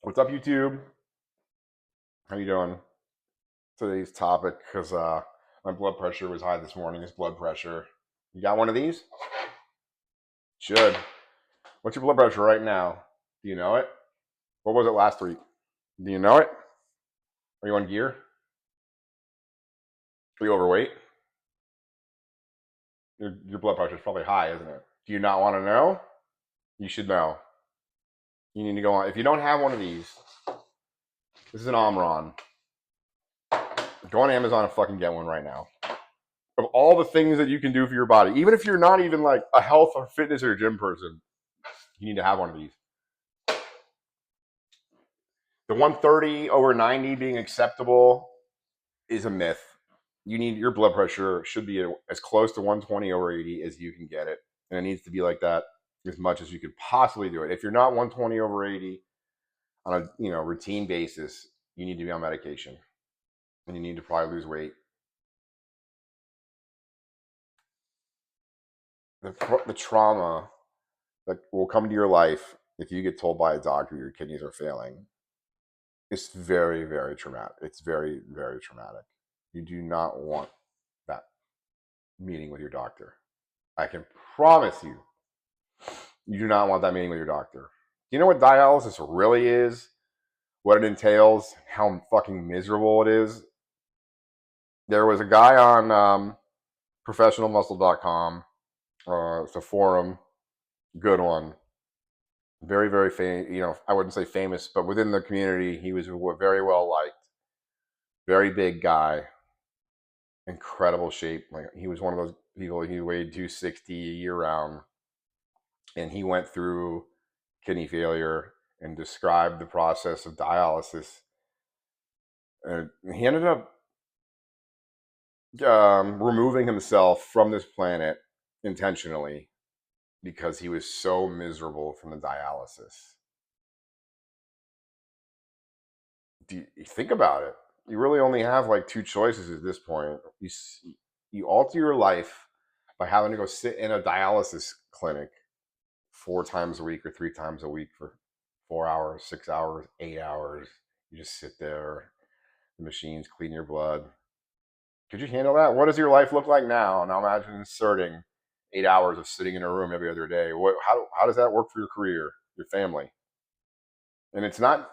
What's up, YouTube? How you doing? Today's topic, because my blood pressure was high this morning, is blood pressure. You got one of these? Should. What's your blood pressure right now? Do you know it? What was it last week? Do you know it? Are you on gear? Are you overweight? Your blood pressure is probably high, isn't it? Do you not want to know? You should know. You need to go on. If you don't have one of these, this is an Omron. Go on Amazon and fucking get one right now. Of all the things that you can do for your body, even if you're not even like a health or fitness or gym person, you need to have one of these. The 130 over 90 being acceptable is a myth. Your blood pressure should be as close to 120 over 80 as you can get it. And it needs to be like that as much as you could possibly do it. If you're not 120 over 80 on a routine basis, you need to be on medication. And you need to probably lose weight. The trauma that will come to your life if you get told by a doctor your kidneys are failing is very, very traumatic. It's very, very traumatic. You do not want that meeting with your doctor. I can promise you, you do not want that meeting with your doctor. Do you know what dialysis really is? What it entails? How fucking miserable it is? There was a guy on professionalmuscle.com. It's a forum. Good one. Very, very famous. I wouldn't say famous, but within the community, he was very well liked. Very big guy. Incredible shape. Like, he was one of those people. He weighed 260 year round, and he went through kidney failure and described the process of dialysis. And he ended up removing himself from this planet intentionally because he was so miserable from the dialysis. You think about it? You really only have like two choices at this point. You alter your life by having to go sit in a dialysis clinic 4 times a week or 3 times a week for 4 hours, 6 hours, 8 hours. You just sit there. The machines clean your blood. Could you handle that? What does your life look like now? Now imagine inserting 8 hours of sitting in a room every other day. How does that work for your career, your family? And it's not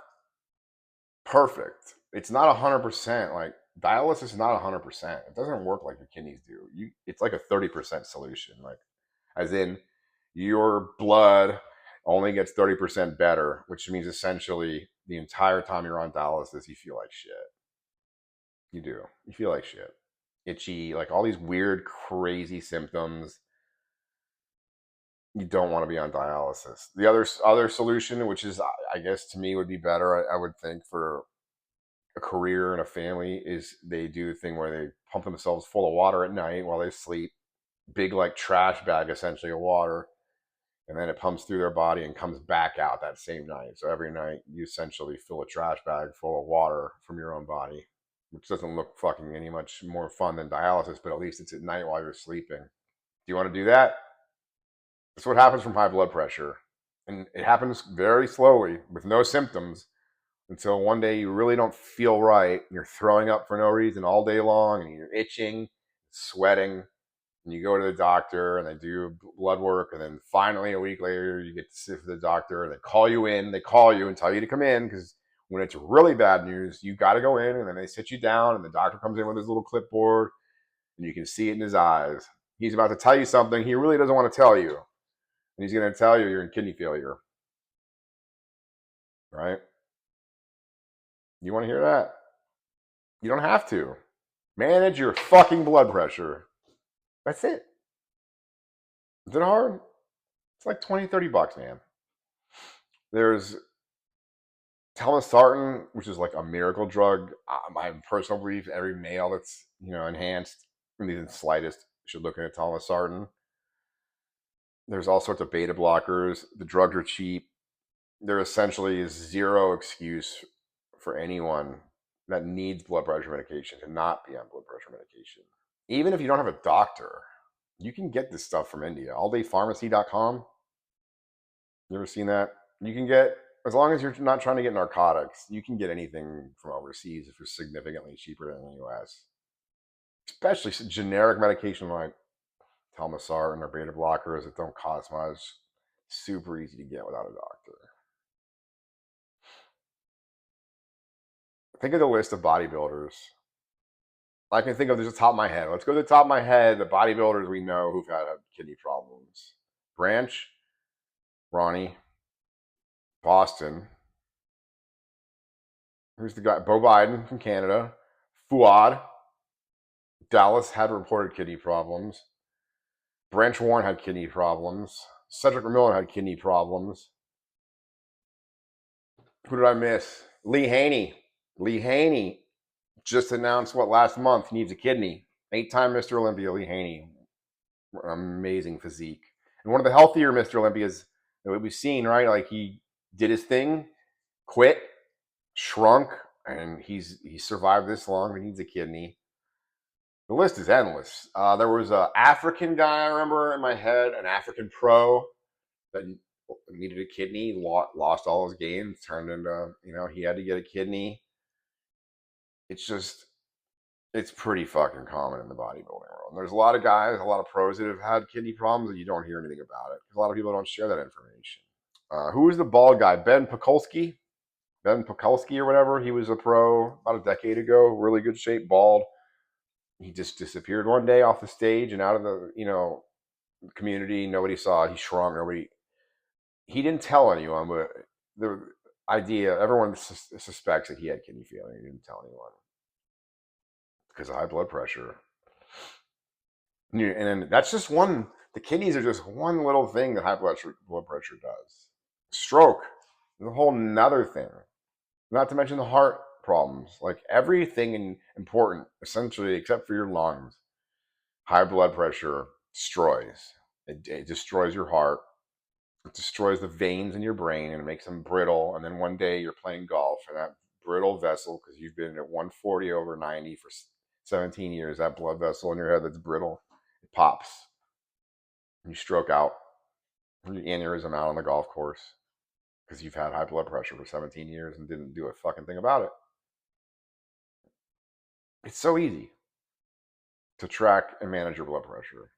perfect. It's not 100%. Like, dialysis is not 100%. It doesn't work like your kidneys do. It's like a 30% solution. Like, as in, your blood only gets 30% better, which means essentially the entire time you're on dialysis, you feel like shit. You do. You feel like shit. Itchy, like all these weird, crazy symptoms. You don't want to be on dialysis. The other solution, which is, I guess, to me would be better, I would think, for a career and a family, is they do the thing where they pump themselves full of water at night while they sleep. Big, like, trash bag, essentially, of water. And then it pumps through their body and comes back out that same night. So every night you essentially fill a trash bag full of water from your own body, which doesn't look fucking any much more fun than dialysis, but at least it's at night while you're sleeping. Do you want to do that? That's what happens from high blood pressure. And it happens very slowly with no symptoms until one day you really don't feel right. You're throwing up for no reason all day long, and you're itching, sweating, and you go to the doctor and they do blood work, and then finally a week later you get to sit for the doctor and they call you and tell you to come in, because when it's really bad news, you got to go in, and then they sit you down and the doctor comes in with his little clipboard and you can see it in his eyes. He's about to tell you something he really doesn't want to tell you, and he's going to tell you you're in kidney failure, right? You want to hear that? You don't have to. Manage your fucking blood pressure. That's it. Is it hard? It's like 20, $30, man. There's telmisartan, which is like a miracle drug. My personal belief, every male that's enhanced, even the slightest, should look into telmisartan. There's all sorts of beta blockers. The drugs are cheap. There essentially is zero excuse for anyone that needs blood pressure medication to not be on blood pressure medication. Even if you don't have a doctor, you can get this stuff from India. Alldaypharmacy.com. You ever seen that? You can get As long as you're not trying to get narcotics, you can get anything from overseas if it's significantly cheaper than the US. Especially generic medication like telmisartan or beta blockers that don't cost much. Super easy to get without a doctor. Think of the list of bodybuilders. I can think of this at the top of my head. Let's go to the top of my head. The bodybuilders we know who've had kidney problems: Branch, Ronnie, Boston. Who's the guy? Bo Biden from Canada. Fuad. Dallas had reported kidney problems. Branch Warren had kidney problems. Cedric McMillan had kidney problems. Who did I miss? Lee Haney. Lee Haney just announced last month he needs a kidney. 8-time Mr. Olympia, Lee Haney. An amazing physique. And one of the healthier Mr. Olympias that we've seen, right? Like he did his thing, quit, shrunk, and he's survived this long. He needs a kidney. The list is endless. There was an African guy I remember in my head, an African pro that needed a kidney, lost all his gains, turned into, he had to get a kidney. It's pretty fucking common in the bodybuilding world. And there's a lot of guys, a lot of pros that have had kidney problems, and you don't hear anything about it because a lot of people don't share that information. Who was the bald guy? Ben Pakulski or whatever. He was a pro about a decade ago, really good shape, bald. He just disappeared one day off the stage and out of the community. Nobody saw it. He shrunk. He didn't tell anyone, but the idea, everyone suspects that he had kidney failure. He didn't tell anyone because of high blood pressure. And that's just one. The kidneys are just one little thing that high blood pressure does. Stroke is a whole nother thing. Not to mention the heart problems. Like everything important, essentially, except for your lungs, high blood pressure destroys. It destroys your heart. It destroys the veins in your brain and it makes them brittle. And then one day you're playing golf and that brittle vessel, because you've been at 140 over 90 for 17 years, that blood vessel in your head that's brittle, it pops. You stroke out. Your aneurysm out on the golf course because you've had high blood pressure for 17 years and didn't do a fucking thing about it. It's so easy to track and manage your blood pressure.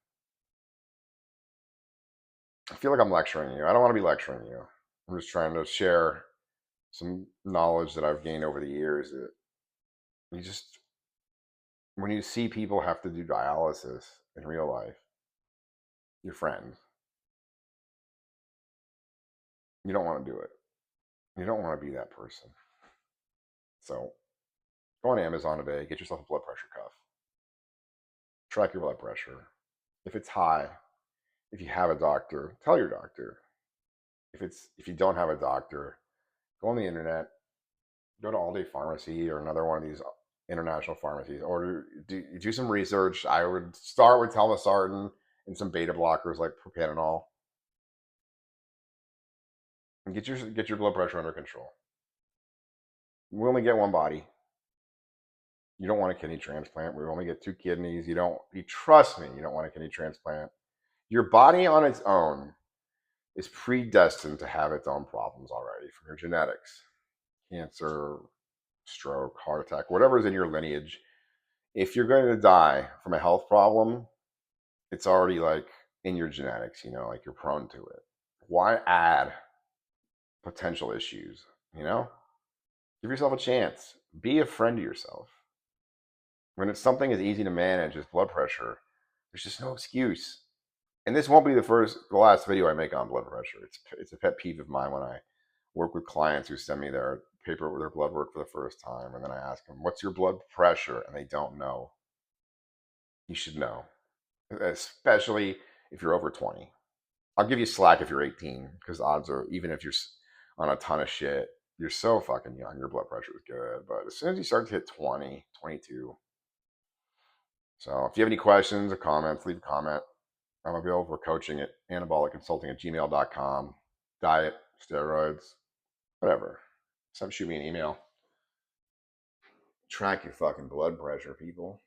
I feel like I'm lecturing you. I don't want to be lecturing you. I'm just trying to share some knowledge that I've gained over the years that when you see people have to do dialysis in real life, your friends, you don't want to do it. You don't want to be that person. So go on Amazon today, get yourself a blood pressure cuff. Track your blood pressure. If it's high, if you have a doctor, tell your doctor. If you don't have a doctor, go on the internet, go to All Day Pharmacy or another one of these international pharmacies, or do some research. I would start with telmisartan and some beta blockers like propanol, and get your blood pressure under control. We only get one body. You don't want a kidney transplant. We only get 2 kidneys. You trust me, you don't want a kidney transplant. Your body on its own is predestined to have its own problems already from your genetics. Cancer, stroke, heart attack, whatever is in your lineage. If you're going to die from a health problem, it's already like in your genetics, like you're prone to it. Why add potential issues? Give yourself a chance. Be a friend to yourself. When it's something as easy to manage as blood pressure, there's just no excuse. And this won't be the last video I make on blood pressure. It's a pet peeve of mine when I work with clients who send me their blood work for the first time, and then I ask them, "What's your blood pressure?" and they don't know. You should know, especially if you're over 20. I'll give you slack if you're 18, because odds are, even if you're on a ton of shit, you're so fucking young, your blood pressure is good. But as soon as you start to hit 20, 22. So if you have any questions or comments, leave a comment. I'm available for coaching at anabolicconsulting@gmail.com. Diet, steroids, whatever. Shoot me an email. Track your fucking blood pressure, people.